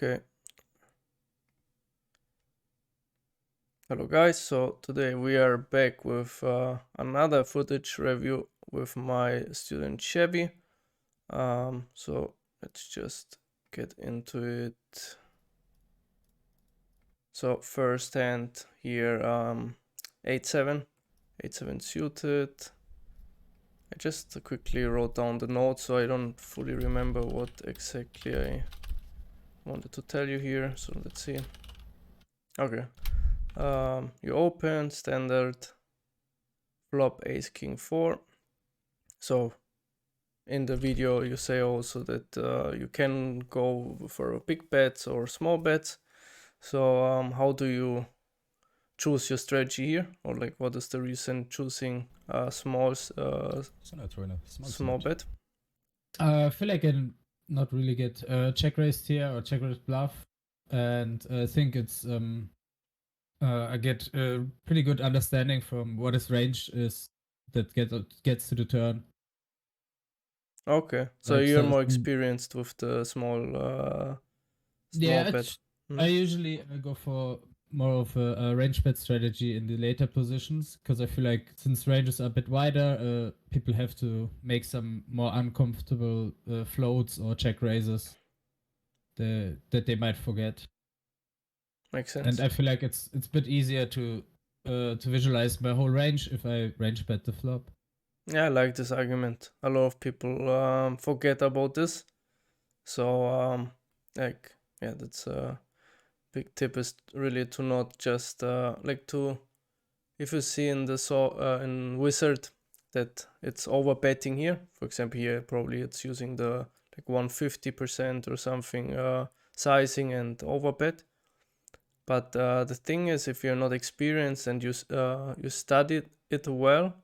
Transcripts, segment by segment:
Okay. Hello guys, so today we are back with another footage review with my student Chevy. So let's just get into it. So first hand here, 8.7 suited. I just quickly wrote down the notes so I don't fully remember what exactly I wanted to tell you here. So let's see. Okay. You open standard flop ace king 4. So in the video you say also that you can go for big bets or small bets. So how do you choose your strategy here, or like what is the reason choosing small bet? I feel like I not really get check raised here or check raised bluff, and I think it's I get a pretty good understanding from what his range is that gets to the turn. Okay, so Like you're so, more experienced with the small bet. I usually go for more of a range bet strategy in the later positions because I feel like since ranges are a bit wider, people have to make some more uncomfortable floats or check raises that they might forget. Makes sense. And I feel like it's a bit easier to visualize my whole range if I range bet the flop. Yeah, I like this argument. A lot of people forget about this. So like yeah, that's a big tip is really to not just like to, if you see in the in wizard that it's over betting here, for example here probably it's using the like 150% or something sizing and over bet. But the thing is, if you're not experienced and you study it well,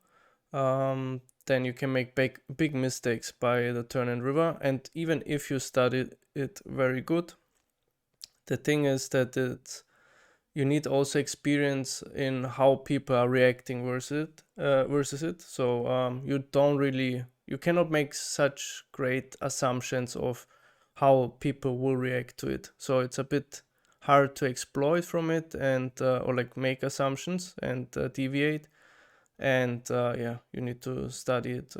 then you can make big mistakes by the turn and river. And even if you study it very good, the thing is that you need also experience in how people are reacting versus it. So you cannot make such great assumptions of how people will react to it. So it's a bit hard to exploit from it and or like make assumptions and deviate. And yeah, you need to study it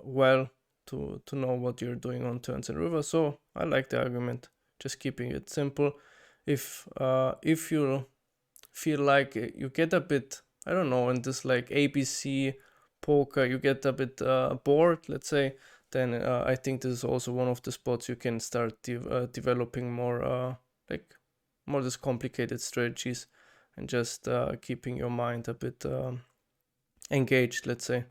well to know what you're doing on turns and rivers. So I like the argument, just keeping it simple. If you feel like you get a bit, I don't know, in this like ABC poker, you get a bit bored, let's say, then I think this is also one of the spots you can start developing more like more this complicated strategies and just keeping your mind a bit engaged, let's say.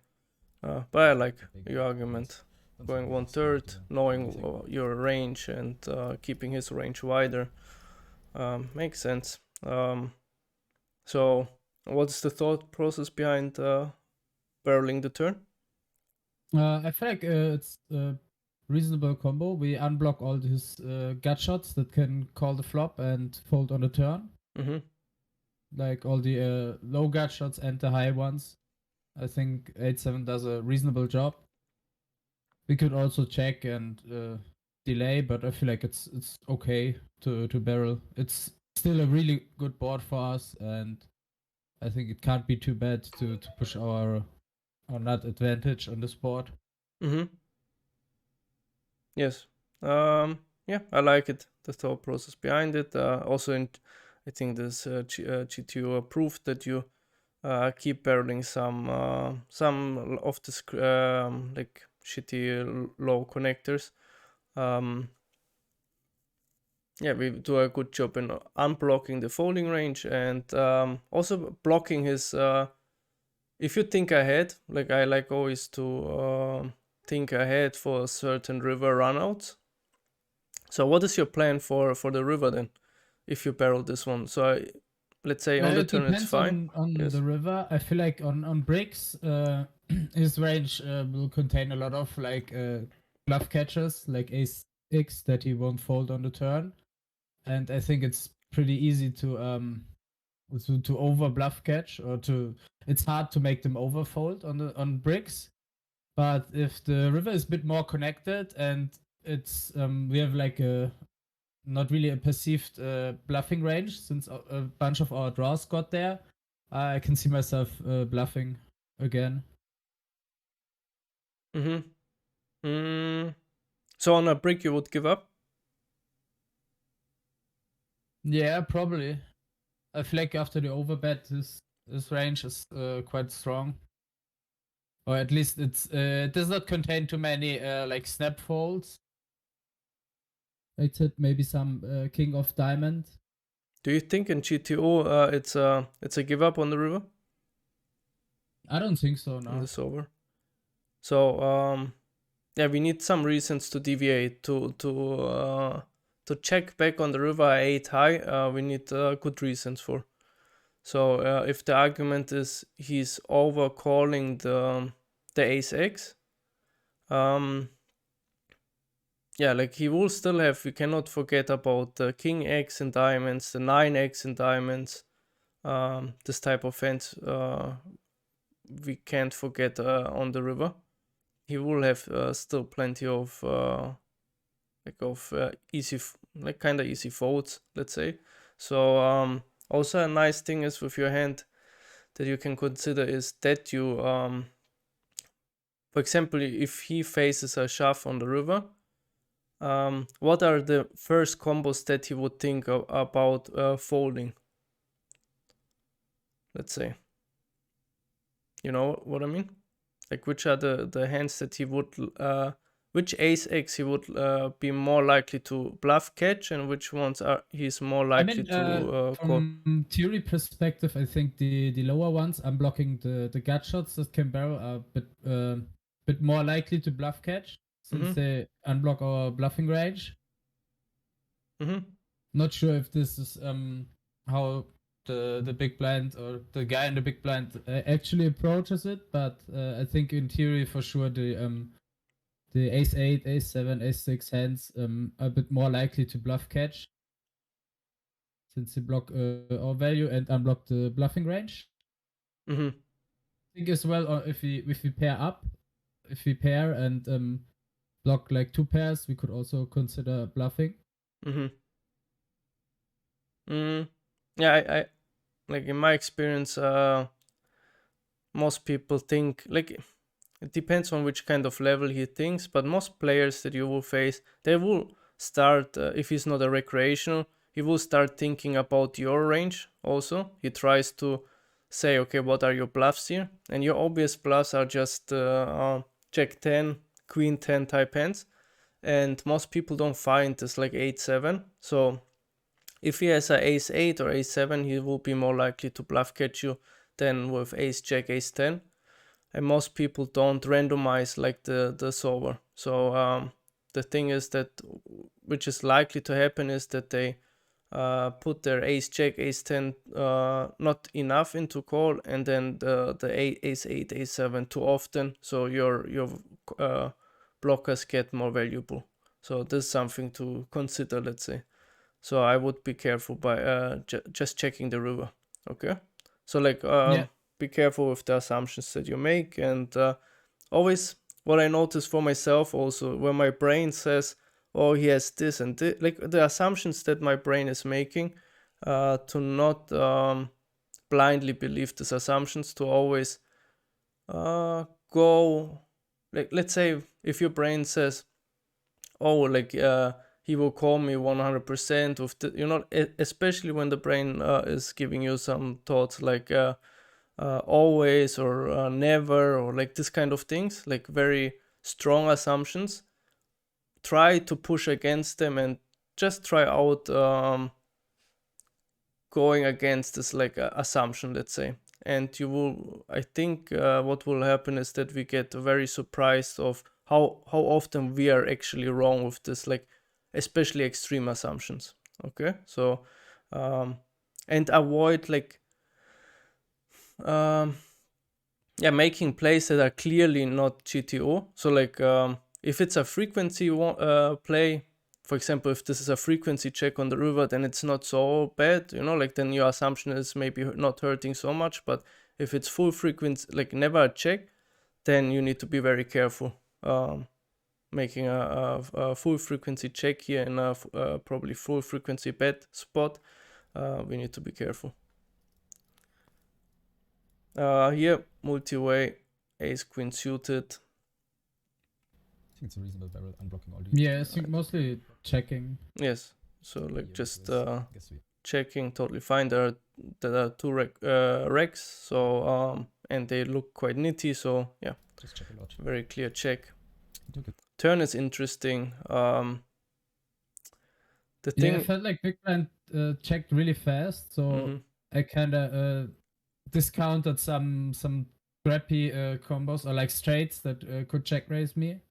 But I like your argument. Going 1/3, knowing your range and keeping his range wider makes sense. So, what's the thought process behind barreling the turn? I feel like it's a reasonable combo. We unblock all his gut shots that can call the flop and fold on the turn. Mm-hmm. Like all the low gut shots and the high ones. I think 8-7 does a reasonable job. We could also check and delay, but I feel like it's okay to barrel. It's still a really good board for us, and I think it can't be too bad to push our nut advantage on this board. Mm-hmm. Yes. Yeah, I like it. The thought process behind it. I think this GTO proved that you keep barreling some of this like shitty low connectors. Yeah, we do a good job in unblocking the folding range and also blocking his. If you think ahead, like I like always to think ahead for certain river runouts. So what is your plan for the river then, if you barrel this one? So let's say on the It turn it's depends fine. on Yes. the river. I feel like on bricks, his range will contain a lot of like bluff catches, like ace x that he won't fold on the turn, and I think it's pretty easy to over bluff catch or to. It's hard to make them overfold on bricks, but if the river is a bit more connected and it's we have like a not really a perceived bluffing range since a bunch of our draws got there. I can see myself bluffing again. Mm-hmm. So on a brick, you would give up? Yeah, probably. I feel like after the overbet, this range is quite strong, or at least it does not contain too many like snap folds. Except maybe some king of diamond. Do you think in GTO it's a give up on the river I don't think so. in No. this over? So yeah, we need some reasons to deviate to check back on the river 8 high. We need good reasons for. So if the argument is he's overcalling the ace x, um, yeah, like he will still have. We cannot forget about the king x in diamonds, the 9x in diamonds. This type of hands we can't forget on the river. He will have still plenty of easy, like kind of easy folds, let's say. So also a nice thing is with your hand that you can consider is that you, for example, if he faces a shove on the river, what are the first combos that he would think about folding? Let's say, you know what I mean? Like which are the hands that he would which ace x he would be more likely to bluff catch, and which ones are he's more I likely mean, to call. from theory perspective, I think the lower ones, I'm blocking the gut shots that can barrel are bit more likely to bluff catch since Mm-hmm. they unblock our bluffing range. Mm-hmm. Not sure if this is how the big blind or the guy in the big blind actually approaches it, but I think in theory for sure the ace 8, ace 7, ace 6 hands are a bit more likely to bluff catch since they block our value and unblock the bluffing range. Mm-hmm. I think as well, if we pair up, if we pair and block like 2 pairs, we could also consider bluffing. Mm-hmm. Mm. Yeah, I like in my experience, most people think like it depends on which kind of level he thinks, but most players that you will face, they will start if he's not a recreational, he will start thinking about your range also. He tries to say, okay, what are your bluffs here? And your obvious bluffs are just Jack 10, Queen 10 type hands. And most people don't find this like 8-7. So if he has a ace 8 or ace 7, he will be more likely to bluff catch you than with ace jack ace 10. And most people don't randomize like the solver. So the thing is that which is likely to happen is that they put their ace jack ace 10 not enough into call, and then the ace 8 ace 7 too often, so your blockers get more valuable. So this is something to consider, let's say. So I would be careful by just checking the river. Okay. So like Yeah. be careful with the assumptions that you make, and always what I notice for myself also when my brain says, oh, he has this and this, like the assumptions that my brain is making, to not blindly believe these assumptions, to always go, like let's say if your brain says, oh, like he will call me 100% with the, especially when the brain is giving you some thoughts like always or never, or like this kind of things, like very strong assumptions. Try to push against them and just try out going against this like assumption, let's say. And you will, I think what will happen is that we get very surprised of how often we are actually wrong with this, like especially extreme assumptions. Okay, so and avoid like um yeah, making plays that are clearly not GTO. So like if it's a frequency play, for example, if this is a frequency check on the river, then it's not so bad, like then your assumption is maybe not hurting so much. But if it's full frequency, like never a check, then you need to be very careful. making a full frequency check here in a probably full frequency bet spot, we need to be careful. Here, multi-way, ace queen suited. I think it's a reasonable barrel unblocking all the. Yeah, I think mostly checking. Yes, so like Yeah, just guess we. checking, totally fine. There are two wrecks, so and they look quite nitty, so yeah, Just check a lot. very clear check. He took it. Turn is interesting. The Yeah, I thing, felt like Big Blind checked really fast, so mhm. I kind of discounted some crappy combos or like straights that could check raise me.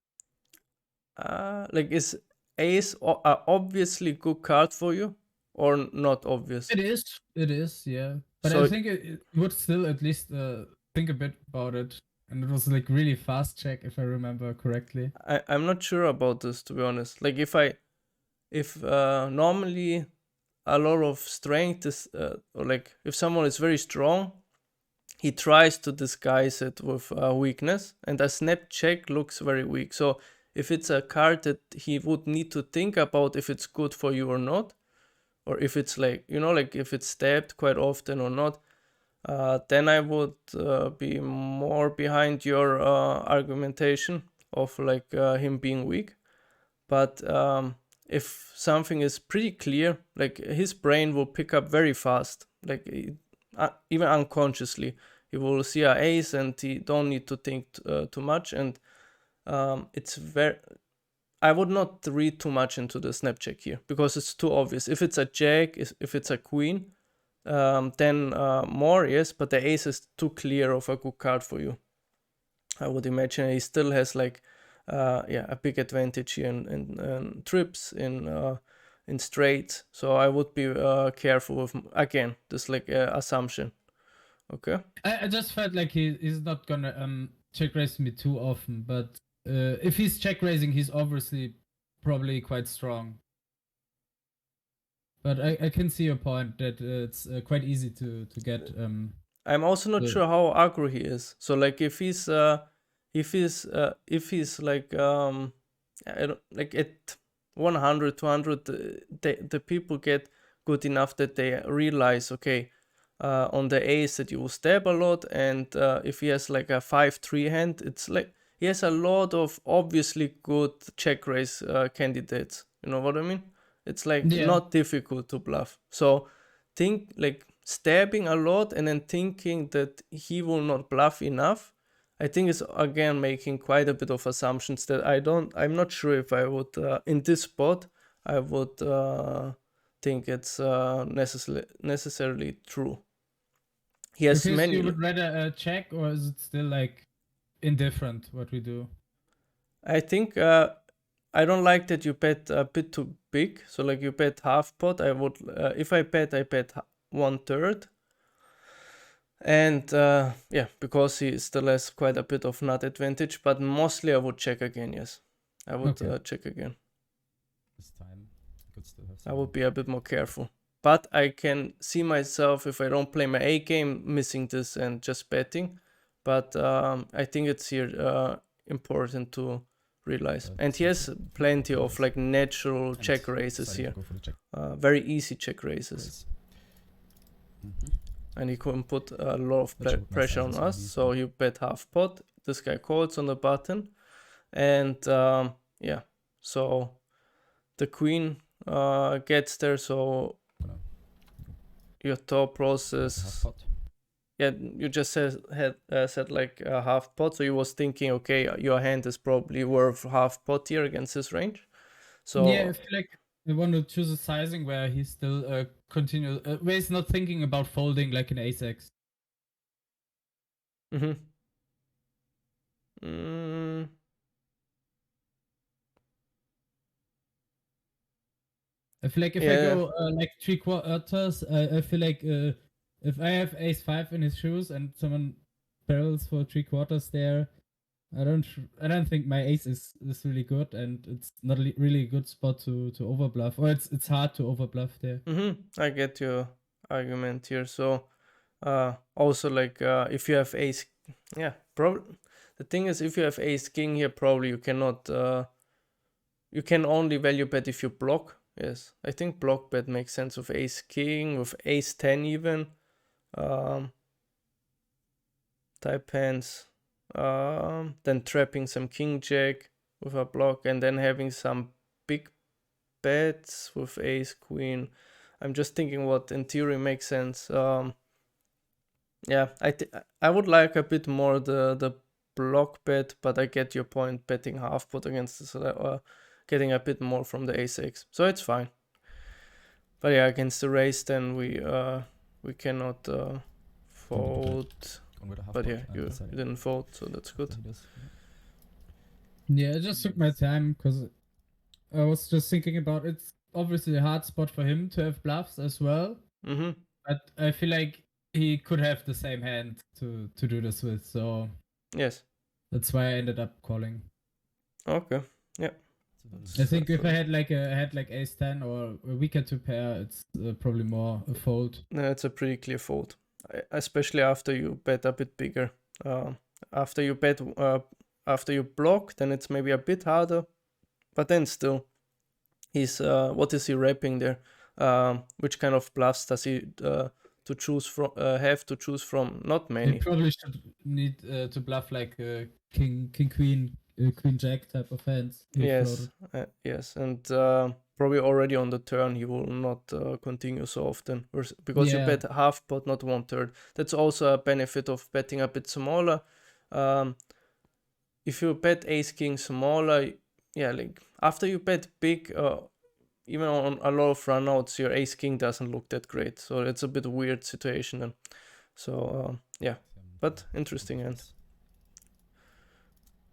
Like is ace obviously good card for you or not obvious? It is, yeah. But So I think it would still at least think a bit about it. And it was like really fast check, if I remember correctly. I'm not sure about this, to be honest. Like if normally a lot of strength is or like if someone is very strong, he tries to disguise it with weakness, and a snap check looks very weak. So if it's a card that he would need to think about if it's good for you or not, or if it's like, you know, like if it's stabbed quite often or not, then I would be more behind your argumentation of like him being weak. But if something is pretty clear, like his brain will pick up very fast, like even unconsciously, he will see a ace and he don't need to think too much. And it's very, I would not read too much into the snap check here because it's too obvious. If it's a jack, if it's a queen, then more, yes, but the ace is too clear of a good card for you. I would imagine he still has like a big advantage here in trips, in straights. So I would be careful with, again, this like assumption. Okay. I just felt like he's not gonna check raise me too often, but if he's check raising, he's obviously probably quite strong. But I can see your point that it's quite easy to get. I'm also not sure how aggro he is. So like if he's like I don't, like at 100 200 the people get good enough that they realize, okay, on the ace that you will stab a lot, and if he has like a 5-3 hand, it's like he has a lot of obviously good check raise candidates, you know what I mean? It's like not difficult to bluff. So think like stabbing a lot and then thinking that he will not bluff enough, I think is again making quite a bit of assumptions that I'm not sure if I would in this spot I would think it's necessarily true. He has okay, many. so you would rather check, or is it still like indifferent what we do? I think I don't like that you bet a bit too big. So like you bet half pot. I would if I bet 1/3. And yeah, because he still has quite a bit of nut advantage, but mostly I would check again. Yes, I would check again. This time, I could still have. I would be a bit more careful, but I can see myself if I don't play my A game missing this and just betting. But I think it's here important to realize, and he has plenty of like natural check raises here, very easy check raises. And he couldn't put a lot of pressure on us, so you bet half pot. This guy calls on the button, and yeah, so the queen gets there. So your thought process, yeah, you just said like a half pot. So you was thinking, okay, your hand is probably worth half pot here against his range. So yeah, I feel like I want to choose a sizing where he still continues, where he's not thinking about folding like an ace-x. I feel like if I go like 3/4, I feel like if I have ace-5 in his shoes and someone barrels for 3/4 there, I don't think my ace is really good, and it's not really a good spot to overbluff, or it's hard to overbluff there. I get your argument here. So also like if you have ace, yeah, probably the thing is if you have ace king here, probably you cannot you can only value bet if you block. Yes, I think block bet makes sense with ace king, with ace 10 even. Type hands. Then trapping some king jack with a block, and then having some big bets with ace queen. I'm just thinking what in theory makes sense. Yeah, I would like a bit more the block bet, but I get your point. Betting half pot against this, getting a bit more from the a6, so it's fine. But yeah, against the race, then we cannot fold. Going with a half But pot yeah, and you deciding didn't fold, so that's good. after he does, Yeah, I just took my time because I was just thinking about it's obviously a hard spot for him to have bluffs as well. Mm-hmm. But I feel like he could have the same hand to do this with, so Yes. that's why I ended up calling. Okay. Yeah. So I think if so- I had like ace 10 or a weaker two pair, it's probably more a fold. No, it's a pretty clear fold, especially after you bet a bit bigger. After you bet, after you block, then it's maybe a bit harder, but then still, he's what is he wrapping there? Which kind of bluffs does he to choose from? Have to choose from? Not You many. probably should need to bluff like king queen queen jack type of hands. He Yes, floated. yes, and probably already on the turn he will not continue so often, because you Yeah. bet half pot, not 1/3. That's also a benefit of betting a bit smaller. If you bet ace king smaller, yeah, like after you bet big, even on a lot of runouts, your ace king doesn't look that great. So it's a bit weird situation then. So yeah, but interesting hand.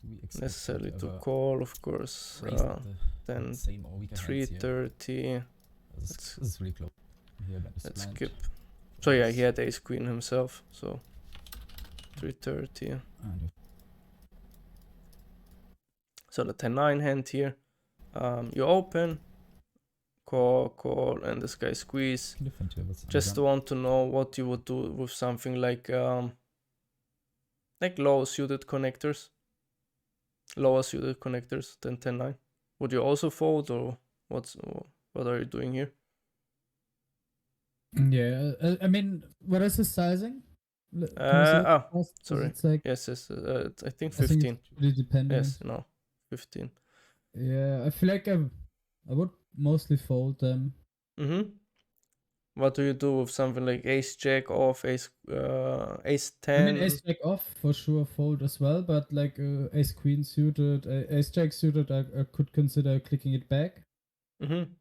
do we expect Necessarily him to ever call, of course. raise the Then same or weaker hands here? 330. This is really close. Here, that is Let's blind. skip. So yeah, he had ace queen himself. So 330. And So the 10-9 hand here. You open, call, and this guy squeeze. defend here with Just want to know what you would do with something like low suited connectors, lower suited connectors than 10-9. Would you also fold, or what are you doing here? Yeah, I mean, what is his sizing? Can you see it fast? 'Cause sorry. It's like, Yes, I think I think 15. it's really dependent. Yes, no, 15. Yeah, I feel like I would mostly fold them. Mm-hmm. What do you do with something like ace jack off, ace 10? I mean, ace jack off for sure fold as well, but like ace queen suited, ace jack suited, I could consider clicking it back. Mm-hmm.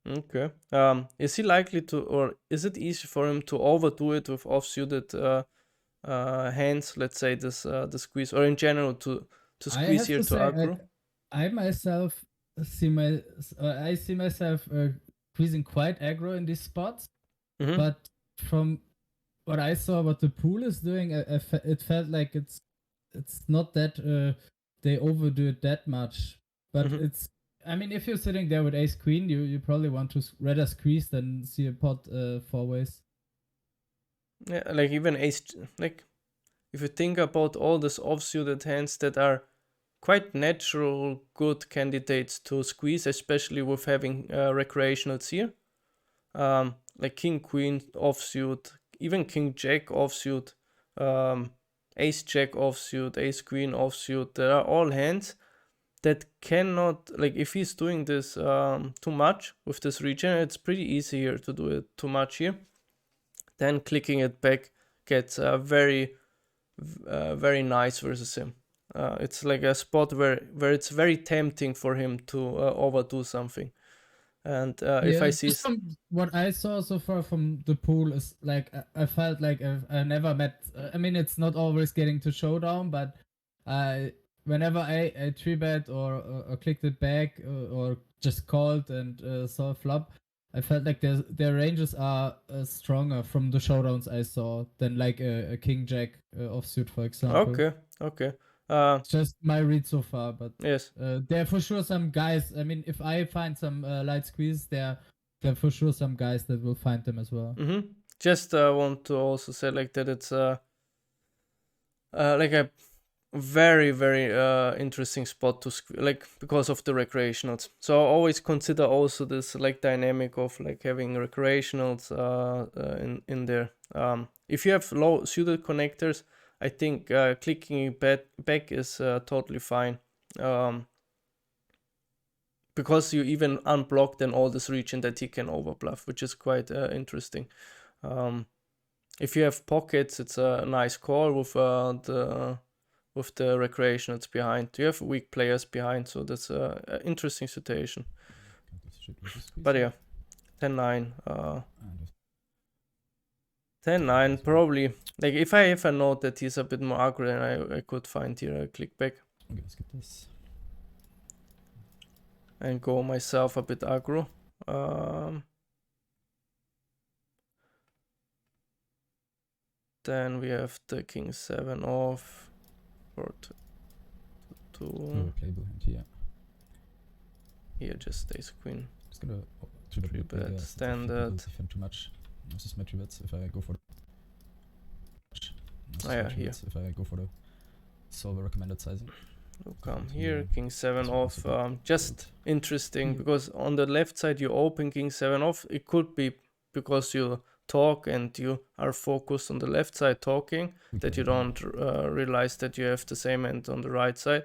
Okay. Is he likely to, or is it easy for him to overdo it with off-suited hands? Let's say this the squeeze, or in general to I squeeze have here to to say, aggro. I myself I see myself squeezing quite aggro in these spots, Mm-hmm. but from what I saw, what the pool is doing, it felt like it's not that they overdo it that much, but Mhm. it's. I mean, if you're sitting there with ace queen, you probably want to rather squeeze than see a pot four ways. Yeah, like even like if you think about all these off-suited hands that are quite natural, good candidates to squeeze, especially with having recreationals here. Like king queen offsuit, even king jack offsuit, ace jack offsuit, ace queen offsuit. There are all hands that cannot, like if he's doing this too much with this regen, it's pretty easy here to do it too much here. Then clicking it back gets very nice versus him. It's like a spot where it's very tempting for him to overdo something. And if I see just from what I saw so far from the pool is like I felt like I never met. I mean, it's not always getting to showdown, but whenever I three bet or clicked it back or just called and saw a flop, I felt like their ranges are stronger from the showdowns I saw than like a king jack offsuit, for example. okay. It's just my read so far, but Yes. there are for sure some guys. I mean, if I find some light squeeze, there are for sure some guys that will find them as well. Mm-hmm. Just want to also say like that it's like very very interesting spot to like because of the recreationals. So always consider also this like dynamic of like having recreationals in there. If you have low pseudo connectors, I think clicking it back is totally fine. Because you even unblock then all this region that he can overbluff, which is quite interesting. If you have pockets, it's a nice call with the recreationals behind. You have weak players behind, so that's an interesting situation. But yeah, 10-9. 10-9 probably. Like if I have a note that he's a bit more aggro, then I could find here a click back. Okay, let's get this. And go myself a bit aggro. Then we have the king 7 off for 2. Playable hand here. Here just stays queen. Just gonna Three bet, standard. Defend too much. This is my 3 bets if I go for the. Oh yeah, here. If I go for the solver recommended sizing. So come here, king 7 off. Just interesting because on the left side you open king 7 off. It could be because you talk and you are focused on the left side talking that you don't realize that you have the same hand on the right side.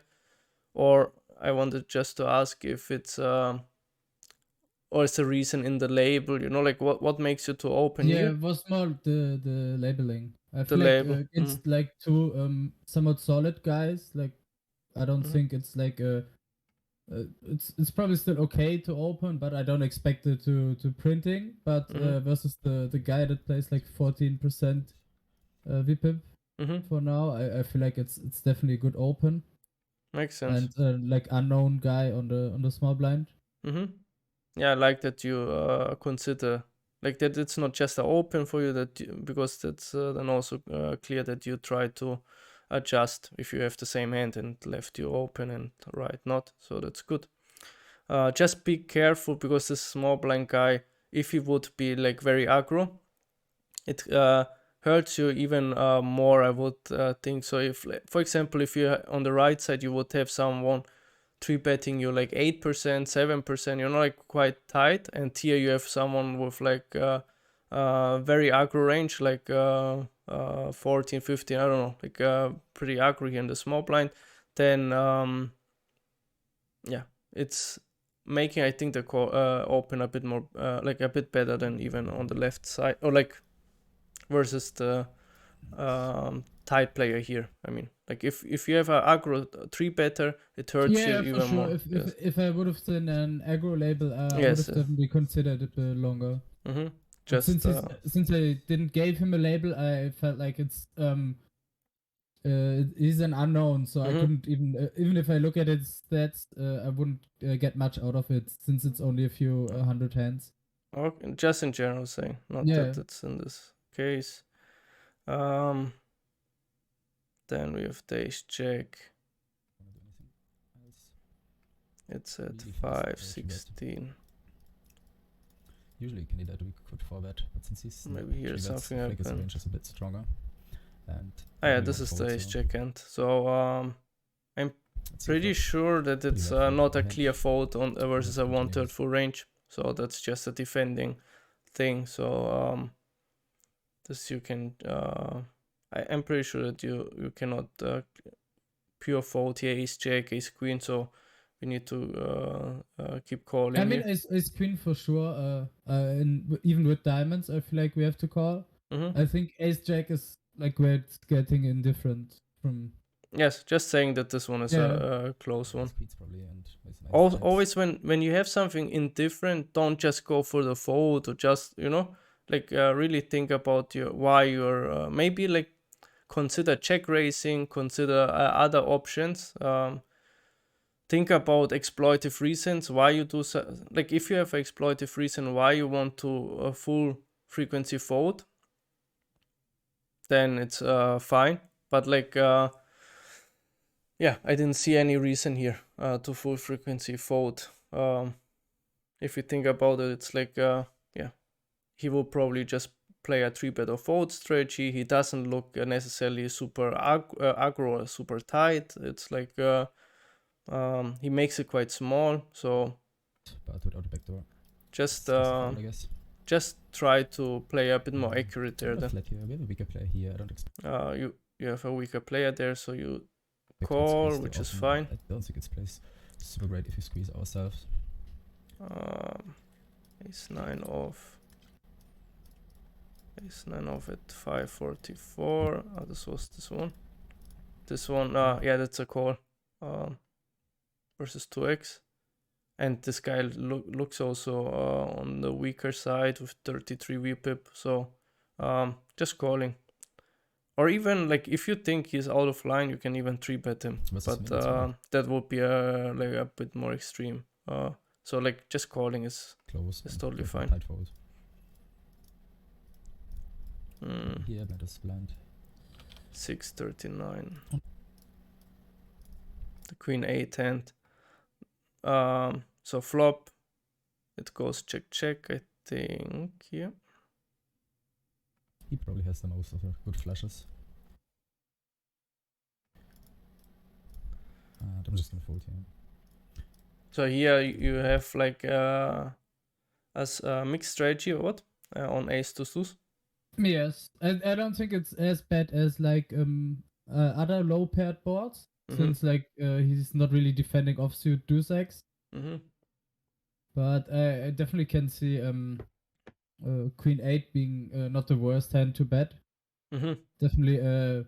Or I wanted just to ask if it's or is the reason in the label, you know, like what makes you to open Yeah, here? it was more the labeling. I feel label. like it's like two somewhat solid guys. Like I don't think it's like it's probably still okay to open, but I don't expect it to printing. But versus the guy that plays like 14% VPIP for now, I feel like it's definitely a good open. Makes sense. And like unknown guy on the small blind. Yeah, I like that you consider like that it's not just an open for you because that's then also clear that you try to adjust if you have the same hand and left you open and right not, so that's good. Just be careful because this small blind guy, if he would be like very aggro, it hurts you even more, I would think. So if, for example, if you on the right side you would have someone 3-betting you like 8%, 7%, you're not like quite tight, and here you have someone with like very aggro range, like 14, 15, I don't know, like pretty aggro here in the small blind, then yeah, it's making, I think, the open a bit more like a bit better than even on the left side, or like versus the tight player here. I mean, like if you have a aggro 3-better, it hurts you even for sure. more. If I would have seen an aggro label, I Yes, would have definitely considered it longer. Just since I didn't give him a label, I felt like it's he's an unknown, so I couldn't even if I look at its stats, I wouldn't get much out of it since it's only a few hundred hands. Okay, just in general saying, not that it's in this case. Then we have the ace jack. It's at 5-16. Usually candidate we could 4-bet, but since he's maybe here something happened. His range is a bit stronger. And yeah, this is the ace jack hand. So I'm pretty sure that it's not a clear fold on versus a 1/3 full range. So that's just a defending thing. So this you can I'm pretty sure that you cannot pure fold here, ace jack, ace queen, so we need to keep calling. I mean, ace queen for sure, and even with diamonds I feel like we have to call. I think ace jack is like where it's getting indifferent from. Yes, just saying that this one is a close one. Always when you have something indifferent, don't just go for the fold, or just, you know, like really think about why you're maybe like consider check raising, consider other options. Think about exploitive reasons why you do so. Like if you have an exploitive reason why you want to full frequency fold, then it's fine. But like yeah, I didn't see any reason here to full frequency fold. If you think about it, it's like yeah, he will probably just play a 3-bet or fold strategy. He doesn't look necessarily super aggro or super tight. It's like he makes it quite small. So But without a backdoor. just It's fold, I guess. just try to play a bit more accurate there. We have a Then flat here. We have a weaker player here. I don't expect you have a weaker player there, so you to call, squeeze too which is often. fine. I don't think it's plays super great if we squeeze ourselves. Ace 9 off. Ace 9 off at 544. This was this one. This one, yeah, that's a call. Versus 2x. And this guy looks also on the weaker side with 33 VPIP. So just calling. Or even like if you think he's out of line, you can even 3-bet him. Versus But me, that's fine. that would be like a bit more extreme. So like just calling is Close. it's and totally go for a fine. tight fold. Mm, Here, let us blind. 639. The queen 8 hand. So flop. It goes check check, I think. Yeah. He probably has the most of the good flushes. I'm just gonna fold here. So here you have like as a mixed strategy or what? On ace to deuce. Yes, I don't think it's as bad as like other low paired boards, since like he's not really defending offsuit deuce x. But I definitely can see queen 8 being not the worst hand to bet. Definitely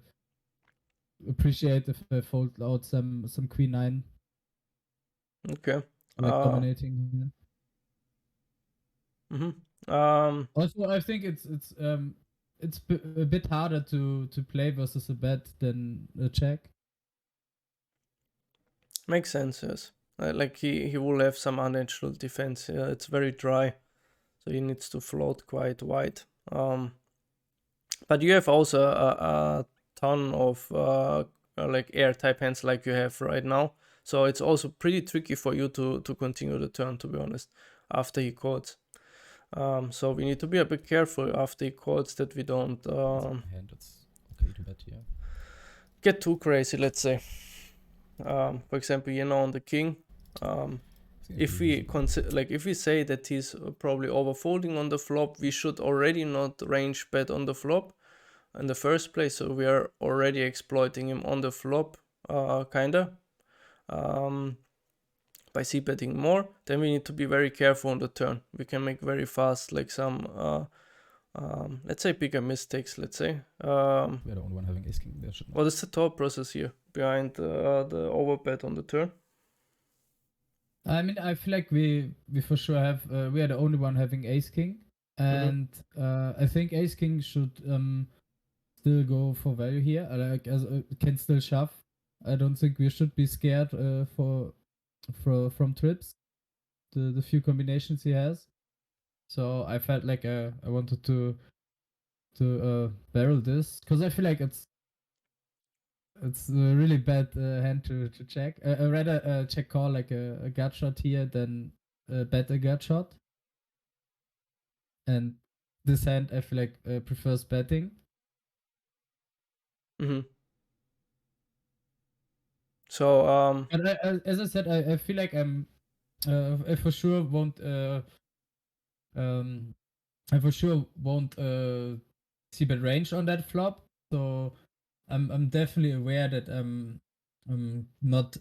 appreciate if I fold out some queen 9. Okay. Like dominating here. Also, I think it's a bit harder to play versus a bet than a check. Makes sense, yes. Like he will have some unnatural defense. Yeah, it's very dry, so he needs to float quite wide. But you have also a ton of like air type hands like you have right now. So it's also pretty tricky for you to continue the turn, to be honest, after he calls. So we need to be a bit careful after he calls that we don't hand that's okay to bet here. get too crazy, let's say. For example, on the king. If we consider, like, if we say that he's probably overfolding on the flop, we should already not range bet on the flop in the first place. So we are already exploiting him on the flop, kinda, by c-betting more. Then we need to be very careful on the turn. We can make very fast, like some, let's say bigger mistakes. Let's say. We are the only one having ace king. There should not. What is the thought process here behind the overbet on the turn? I mean, I feel like we for sure have we are the only one having ace king, and I think ace king should still go for value here. Like as can still shove. I don't think we should be scared from trips. The few combinations he has. So I felt like I wanted to barrel this because I feel like it's a really bad hand to check. I rather check call like a gut shot here than bet a gut shot. And this hand I feel like prefers betting. So and as I said, I feel like I for sure won't I for sure won't see bet range on that flop. So I'm definitely aware that I'm not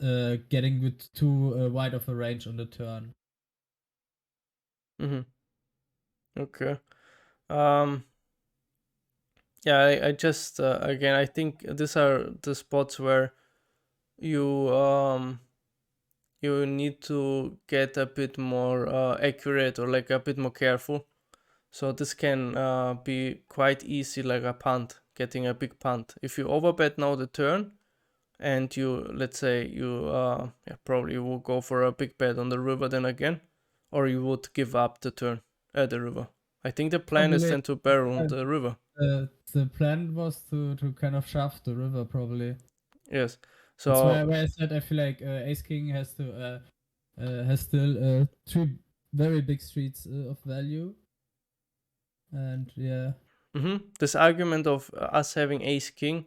getting with too wide of a range on the turn. Okay. Yeah, I just again I think these are the spots where you you need to get a bit more accurate or like a bit more careful. So this can be quite easy, like a punt, getting a big punt. If you overbet now the turn, and you, let's say you probably will go for a big bet on the river then again, or you would give up the turn at the river. I think the plan is then to barrel on the river. The plan was to kind of shove the river probably. Yes. So that's why I said I feel like ace king has still 3 very big streets of value. And yeah. This argument of us having ace king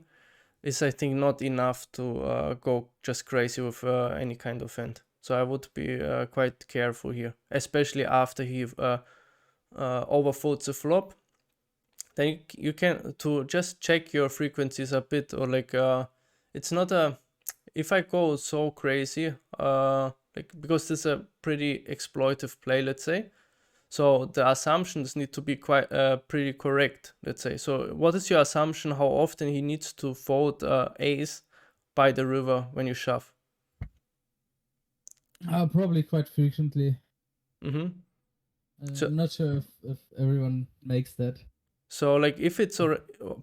is, I think, not enough to go just crazy with any kind of hand. So I would be quite careful here, especially after he overfolds the flop. Then you can to just check your frequencies a bit, or like it's not a. If I go so crazy, like because this is a pretty exploitive play, let's say. So the assumptions need to be quite pretty correct, let's say. So what is your assumption how often he needs to fold ace by the river when you shove? Probably quite frequently. Mm-hmm. I'm not sure if everyone makes that. So like if it's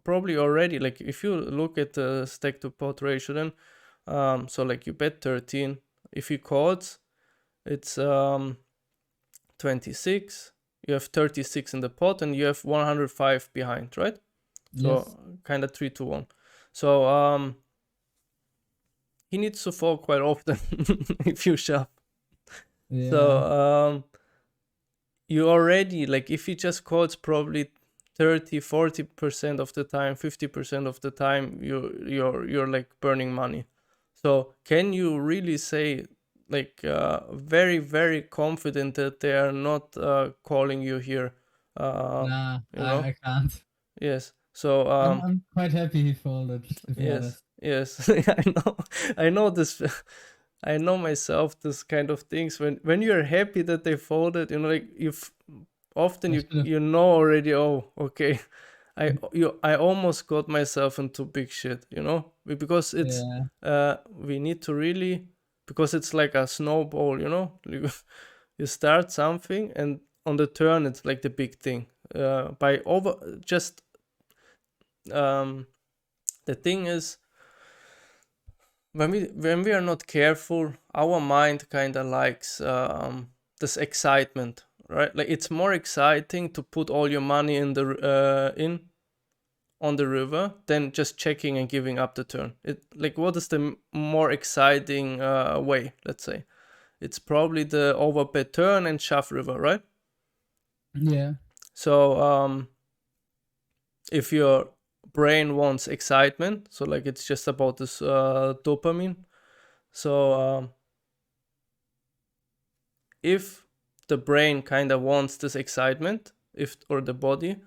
probably already, like if you look at the stack to pot ratio, then so like you bet 13. If he calls, it's 26. You have 36 in the pot and you have 105 behind, right? So Yes. kind of 3-1. So he needs to fall quite often if you shove. Yeah. So you already, like if he just calls probably 30-40% of the time, 50% of the time, you're like burning money. So can you really say like very very confident that they are not calling you here? Nah, You know? I can't. Yes. So I'm quite happy he folded, to be yes, honest. yes. I know this. I know myself this kind of things. When you're happy that they folded, you know, like you've often I should've- you know already. Oh, okay. I almost got myself into big shit, you know, because it's Yeah. we need to really, because it's like a snowball, you know. You start something and on the turn it's like the big thing. By over just the thing is when we are not careful, our mind kind of likes this excitement, right? Like it's more exciting to put all your money in the in on the river than just checking and giving up the turn. It like what is the more exciting way? Let's say it's probably the overbet turn and shove river, right? Yeah. So if your brain wants excitement, so like it's just about this dopamine. So if the brain kind of wants this excitement, if or the body,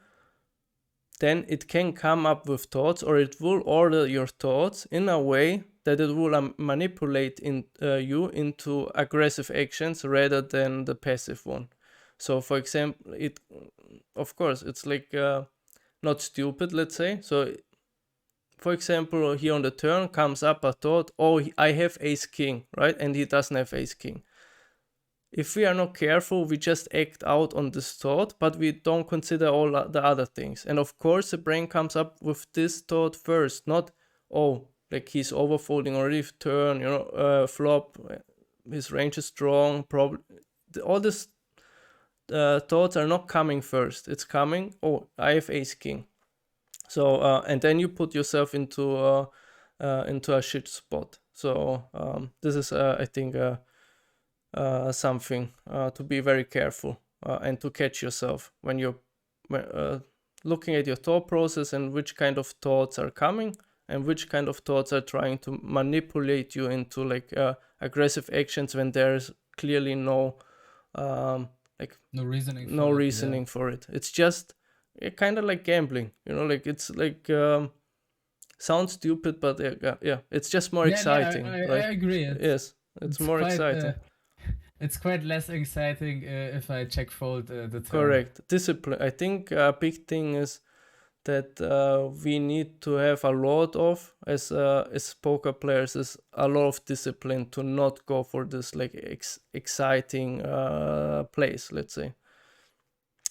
then it can come up with thoughts, or it will order your thoughts in a way that it will manipulate you into aggressive actions rather than the passive one. So for example, it of course it's like not stupid, let's say. So for example, here on the turn comes up a thought, oh, I have ace king, right? And he doesn't have ace king. If we are not careful, we just act out on this thought, but we don't consider all the other things. And of course, the brain comes up with this thought first, not, oh, like he's overfolding already turn, you know, flop, his range is strong, probably. All these thoughts are not coming first. It's coming, oh, I have ace king. So, and then you put yourself into a shit spot. So, this is, I think, something to be very careful and to catch yourself when you're looking at your thought process and which kind of thoughts are coming and which kind of thoughts are trying to manipulate you into like aggressive actions when there's clearly no like No reasoning. no for reasoning for it. It's just kind of like gambling, you know, like it's like sounds stupid, but yeah, it's just more Yeah, exciting, I right? agree. Yes, it's more quite, exciting. It's quite less exciting if I check fold the turn. Correct. Discipline. I think a big thing is that we need to have a lot of as poker players is a lot of discipline to not go for this like exciting plays, let's say.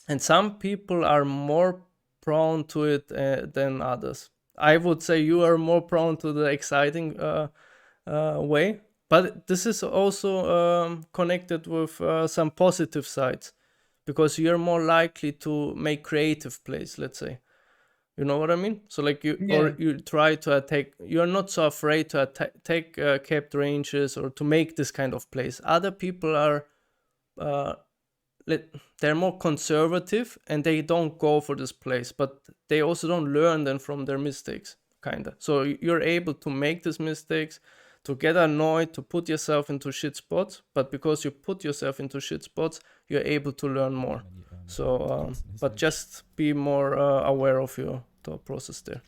And some people are more prone to it than others. I would say you are more prone to the exciting way, but this is also connected with some positive sides because you're more likely to make creative plays, let's say. You know what I mean? So like Yeah. you try to attack, you're not so afraid to take capped ranges or to make this kind of plays. Other people are they're more conservative and they don't go for this place, but they also don't learn then from their mistakes, kinda. So you're able to make these mistakes, to get annoyed, to put yourself into shit spots, but because you put yourself into shit spots, you're able to learn more. So, but just be more aware of your thought process there.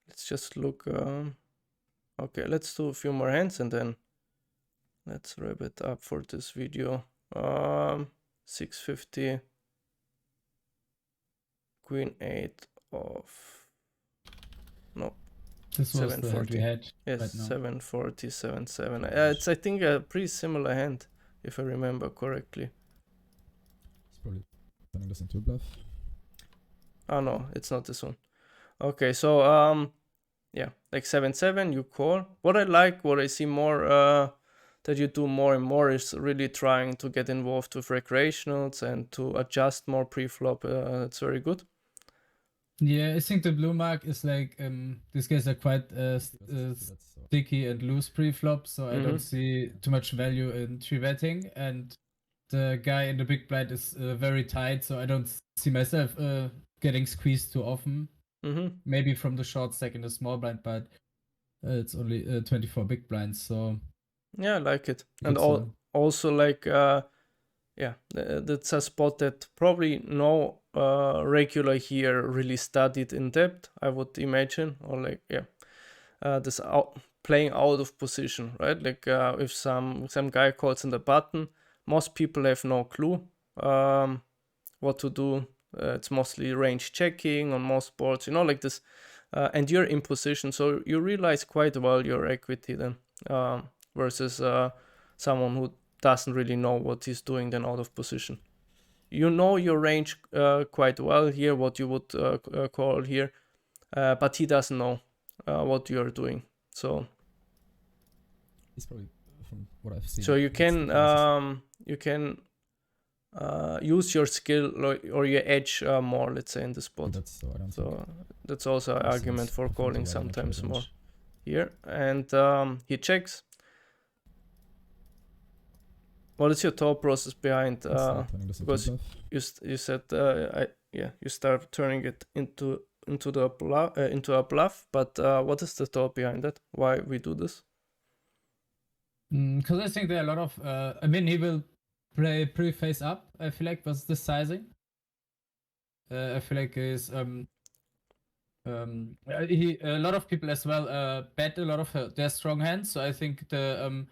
Let's just look. Okay, let's do a few more hands and then let's wrap it up for this video. 650. Queen 8 of. No. This was the hand we had. Yes, right now. 740, 7-7. It's, I think, a pretty similar hand, if I remember correctly. He's probably turning this into a bluff. Oh no, it's not this one. Okay, so yeah, like 7-7, you call. What I see more that you do more and more is really trying to get involved with recreationals and to adjust more pre-flop. It's very good. Yeah, I think the blue mark is like these guys are quite sticky and loose pre-flop, so I don't see too much value in 3-betting, and the guy in the big blind is very tight, so I don't see myself getting squeezed too often. Maybe from the short stack in the small blind, but it's only 24 big blinds, so yeah, I like it. And also like yeah, that's a spot that probably no regular here really studied in depth, I would imagine, or like this playing out of position, right? Like if some guy calls in the button, most people have no clue what to do. It's mostly range checking on most boards, you know, like this. And you're in position, so you realize quite well your equity then, versus someone who doesn't really know what he's doing then out of position. You know your range quite well here, what you would call here, but he doesn't know what you're doing. So he's probably, from what I've seen. So you can use your skill or your edge more, let's say, in the spot. So that's also an argument for calling sometimes more here. And he checks. What is your thought process behind? Because you said you start turning it into a bluff. But what is the thought behind that? Why we do this? Because I think there are a lot of. I mean, he will play pre-face up. I feel like was the sizing. I feel like is a lot of people as well bet a lot of their strong hands. So I think the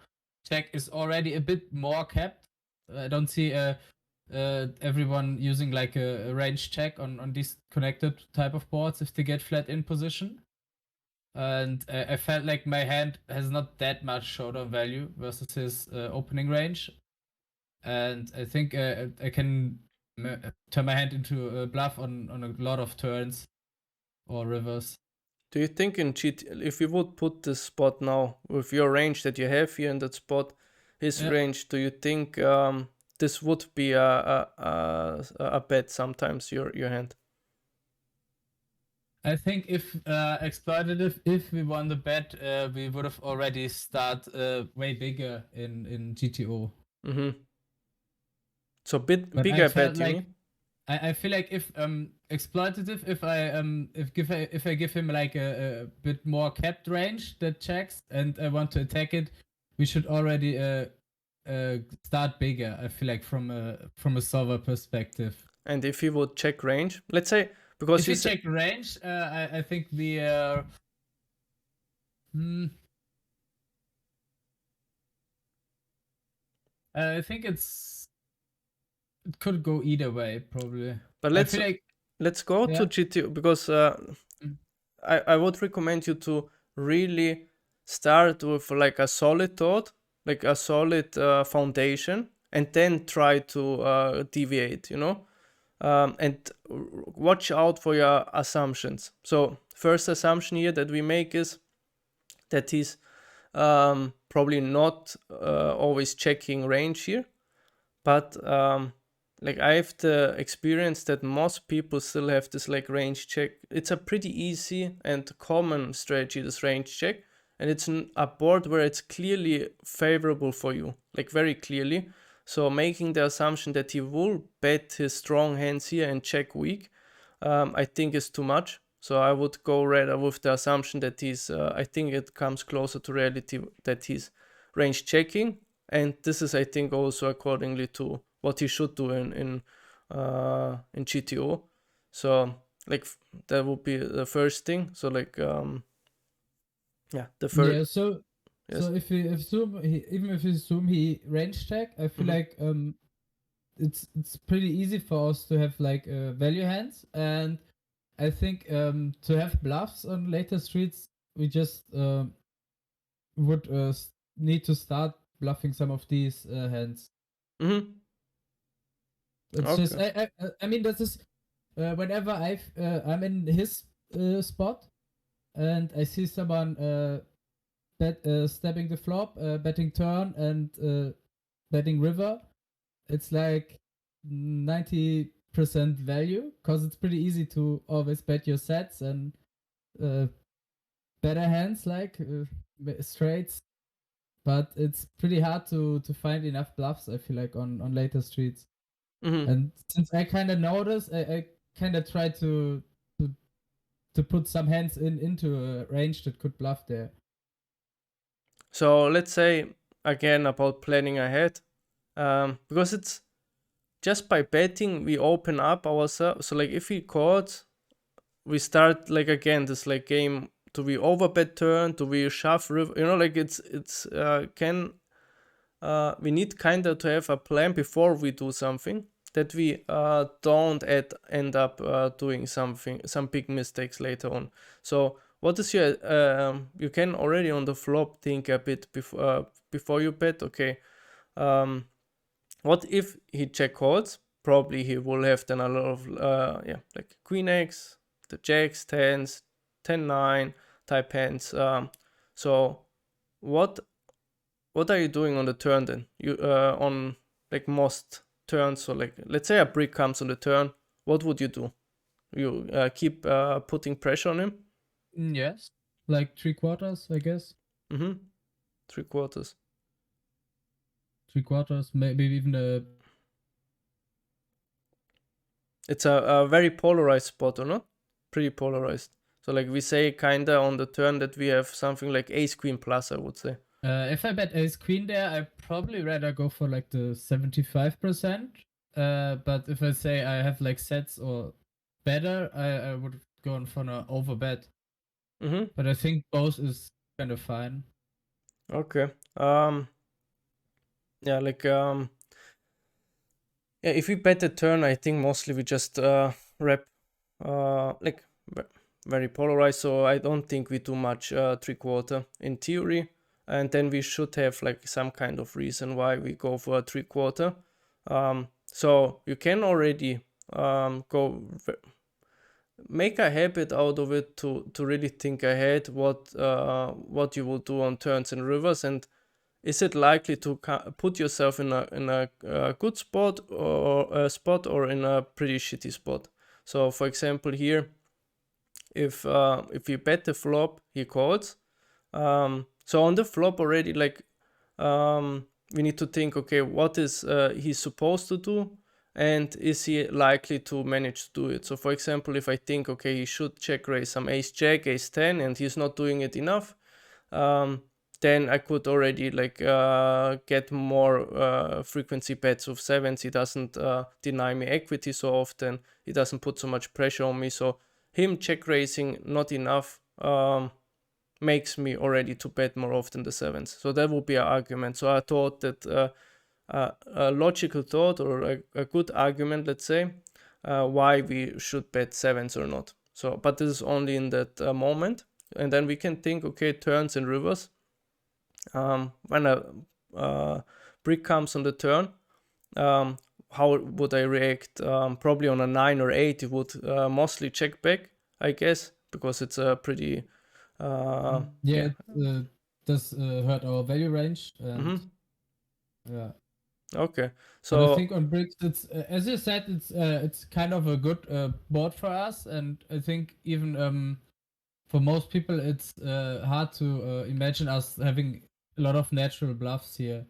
check is already a bit more capped. I don't see everyone using like a range check on these connected type of boards if they get flat in position. And I felt like my hand has not that much showdown value versus his opening range. And I think I can turn my hand into a bluff on a lot of turns or rivers. Do you think in if you would put this spot now with your range that you have here in that spot, his range, do you think this would be a bet sometimes, your hand? I think if exploitative, if we won the bet, we would have already started way bigger in GTO. So bigger bet, you mean? I feel like if exploitative, if I give him like a bit more capped range that checks and I want to attack it, we should already start bigger. I feel like from a solver perspective. And if he would check range, let's say, because if you check range, I think we are. I think it could go either way, probably. But let's go to GTO, because I would recommend you to really start with like a solid thought, like a solid foundation, and then try to deviate, you know, and watch out for your assumptions. So first assumption here that we make is that he's probably not always checking range here, but like I have the experience that most people still have this like range check. It's a pretty easy and common strategy, this range check. and it's a board where it's clearly favorable for you, like very clearly. So making the assumption that he will bet his strong hands here and check weak, I think is too much. So I would go rather with the assumption that he's, I think it comes closer to reality that he's range checking. And this is, I think, also accordingly to what he should do in GTO. So like that would be the first thing. So like yeah, the first. Yeah, so Yes. so if we assume even if we assume he range check, I feel Mhm. like it's pretty easy for us to have like value hands, and I think to have bluffs on later streets, we just would need to start bluffing some of these hands. Mm-hmm. It's just Okay. I mean this is whenever I'm in his spot and I see someone stepping the flop, betting turn and betting river, it's like 90% value because it's pretty easy to always bet your sets and uh, better hands like straights, but it's pretty hard to find enough bluffs. I feel like on later streets, Mm-hmm. and since I kind of know this, I kind of try to to put some hands into a range that could bluff there. So let's say again about planning ahead, because it's just by betting we open up ourselves. So like if he calls, we start like again this like game. Do we overbet turn? Do we shove river? You know, like it's can we need kind of to have a plan before we do something that we don't end up doing some big mistakes later on. So what is your you can already on the flop think a bit before you bet. Okay, um, what if he check calls? Probably he will have then a lot of yeah, like queen x, the jacks, tens, 10-9 type hands. So what are you doing on the turn then? You on like most turns. So like let's say a brick comes on the turn. What would you do? You keep putting pressure on him. Yes, like 3/4, I guess. Mm-hmm. 3/4. 3/4, maybe even a. It's a very polarized spot, or not? Pretty polarized. So like we say kinda on the turn that we have something like ace queen plus, I would say. If I bet ace queen there, I probably rather go for like the 75%. But if I say I have like sets or better, I would go on for an overbet. Mm-hmm. But I think both is kind of fine. Okay. Yeah, like yeah, if we bet the turn, I think mostly we just wrap like very polarized. So I don't think we do much 3/4 in theory, and then we should have like some kind of reason why we go for a 3/4. So you can already go make a habit out of it to really think ahead what you will do on turns and rivers, and is it likely to put yourself in a good spot or in a pretty shitty spot. So for example here, if you bet the flop, he calls. So on the flop already, like we need to think, okay, what is he supposed to do, and is he likely to manage to do it? So for example, if I think, okay, he should check raise some ace jack, ace 10, and he's not doing it enough, then I could already like get more frequency bets of sevens. He doesn't deny me equity so often. He doesn't put so much pressure on me. So him check raising not enough makes me already to bet more often the sevens. So that would be an argument. So I thought that a logical thought or a good argument, let's say, why we should bet sevens or not. So, but this is only in that moment, and then we can think, okay, turns and rivers. When a brick comes on the turn, how would I react? Probably on a 9 or 8, it would mostly check back, I guess, because it's a pretty, Yeah, yeah. it does hurt our value range, and Mm-hmm. yeah. Okay, But I so think on bricks, it's as you said, it's kind of a good board for us, and I think even for most people, it's hard to imagine us having a lot of natural bluffs here.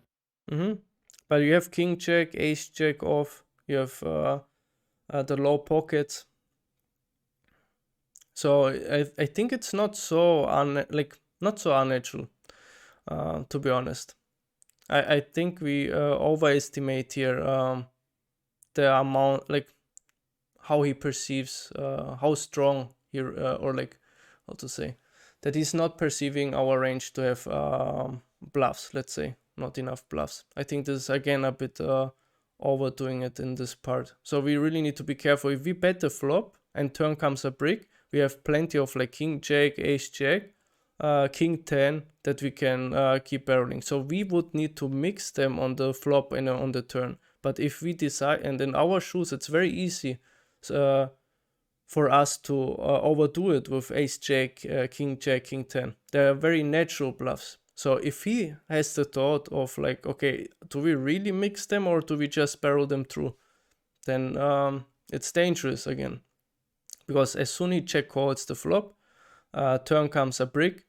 But you have king jack, ace jack off. You have the low pockets. So I think it's not so not so unnatural, to be honest. I think we overestimate here the amount, like how he perceives, how strong he or like how to say that he's not perceiving our range to have bluffs. Let's say not enough bluffs. I think this is again a bit overdoing it in this part. So we really need to be careful. If we bet the flop and turn comes a brick, we have plenty of like king jack, ace jack, king 10 that we can keep barreling. So we would need to mix them on the flop and on the turn. But if we decide, and in our shoes, it's very easy for us to overdo it with ace jack, king 10. They're very natural bluffs. So if he has the thought of like, okay, do we really mix them or do we just barrel them through? Then it's dangerous again. Because as soon he check calls the flop, turn comes a brick.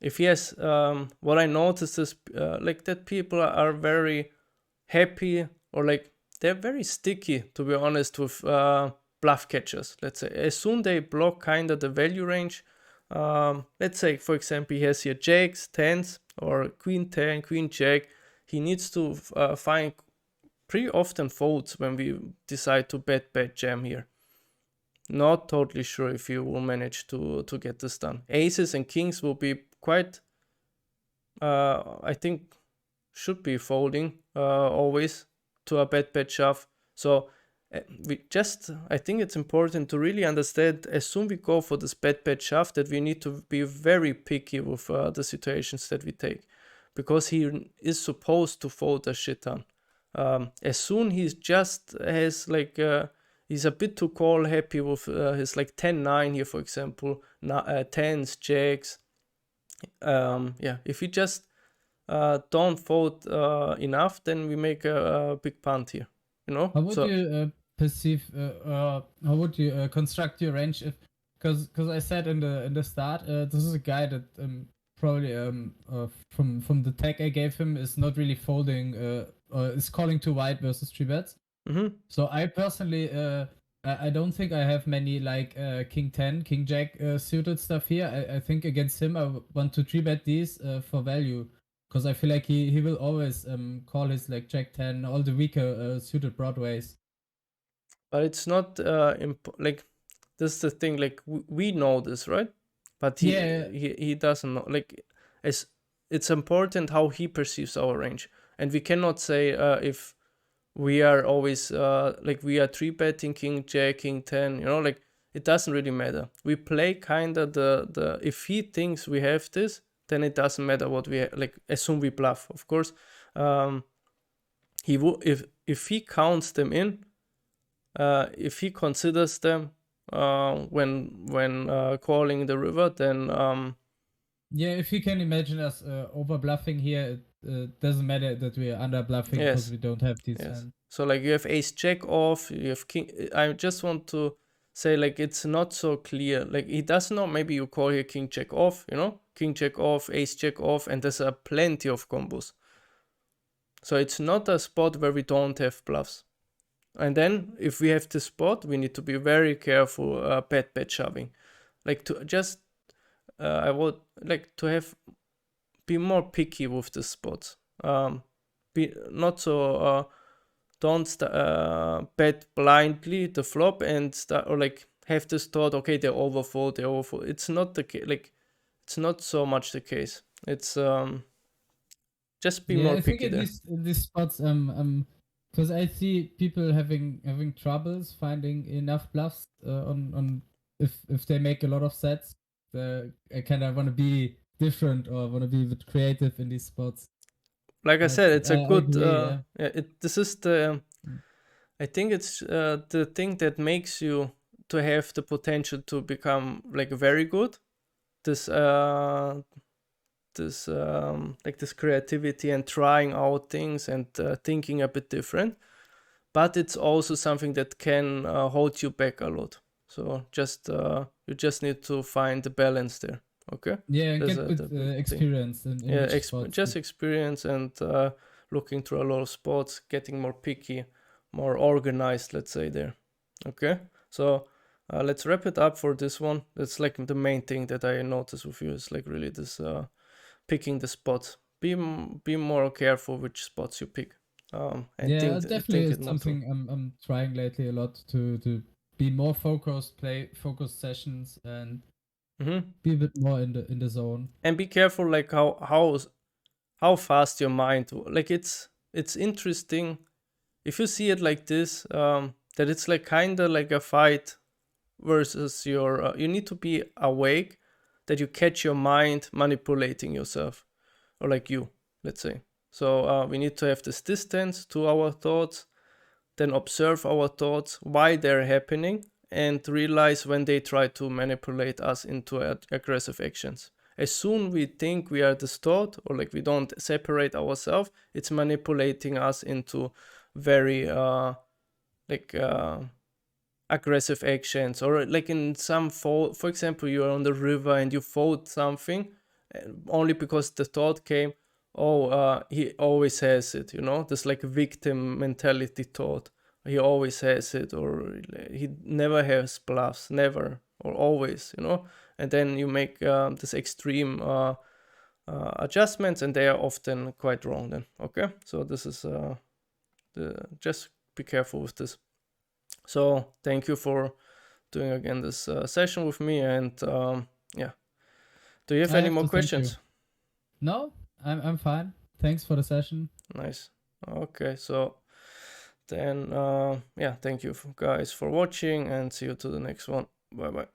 If he has, what I noticed is like that people are very happy or like they're very sticky, to be honest, with bluff catchers. Let's say as soon they block kind of the value range. Let's say, for example, he has here jacks, tens, or queen 10, queen jack. He needs to find pretty often folds when we decide to bet bad jam here. Not totally sure if you will manage to get this done. Aces and kings will be quite, I think, should be folding always to a bad shove. So I think it's important to really understand as soon we go for this bad shove that we need to be very picky with the situations that we take, because he is supposed to fold a shit ton. As soon he just has like he's a bit too call happy with his like 10-9 here, for example, tens, jacks. If he just don't fold enough, then we make a big punt here. You know. How would you perceive? How would you construct your range? If because I said in the start, this is a guy that probably from the tag I gave him is not really folding. Is calling too wide versus 3-bets. Mm-hmm. So I personally, I don't think I have many like king 10, king jack suited stuff here. I think against him I want to 3-bet these for value, because I feel like he will always call his like jack 10, all the weaker suited broadways. But it's not like this is the thing. Like we know this, right? But he doesn't know. Like it's important how he perceives our range, and we cannot say if we are always like we are 3-betting king jack, king 10. You know, like it doesn't really matter. We play kind of the if he thinks we have this, then it doesn't matter what we like. Assume we bluff, of course. He would if he counts them in. If he considers them when calling the river, then if you can imagine us over bluffing here, it doesn't matter that we are under bluffing because we don't have these hands. So like you have ace jack off, you have king. I just want to say like it's not so clear. Like he doesn't know. Maybe you call here king jack off. You know, king jack off, ace jack off, and there's plenty of combos. So it's not a spot where we don't have bluffs. And then if we have this spot, we need to be very careful bad shoving. Like to just I would like to be more picky with the spots. Be not so don't bet blindly the flop and start or like have this thought, okay, they overfold. It's not the case. Like it's not so much the case. It's just be more picky there. I think in these spots because I see people having troubles finding enough bluffs on if they make a lot of sets. I kind of want to be different or want to be a bit creative in these spots. Like I said, it's a good. This is the. I think it's the thing that makes you to have the potential to become like very good. This this creativity and trying out things and thinking a bit different, but it's also something that can hold you back a lot. So just you just need to find the balance there. Okay. Yeah, and There's get the with big thing. experience in Yeah, which spots. just experience and looking through a lot of spots, getting more picky, more organized, let's say there. Okay, so let's wrap it up for this one. That's like the main thing that I notice with you is like really this picking the spots. Be more careful which spots you pick. And Yeah, think definitely it is more through. something I'm trying lately a lot to be more focused, play focused sessions, and Mm-hmm. be a bit more in the zone. And be careful like how fast your mind like it's interesting if you see it like this, that it's like kind of like a fight versus your you need to be awake that you catch your mind manipulating yourself or like you, let's say. So we need to have this distance to our thoughts, then observe our thoughts, why they're happening, and realize when they try to manipulate us into aggressive actions. As soon we think we are this thought or like we don't separate ourselves, it's manipulating us into very like aggressive actions, or like in some for example you're on the river and you fought something only because the thought came, oh he always has it, you know, this like victim mentality thought, he always has it, or he never has bluffs, never or always, you know. And then you make this extreme adjustments and they are often quite wrong then. Okay, so this is just be careful with this. So thank you for doing again this session with me, and yeah, do you have I any have more to thank you. questions? No, I'm fine. Thanks for the session. Nice. Okay, so then yeah, thank you guys for watching and see you to the next one. Bye bye.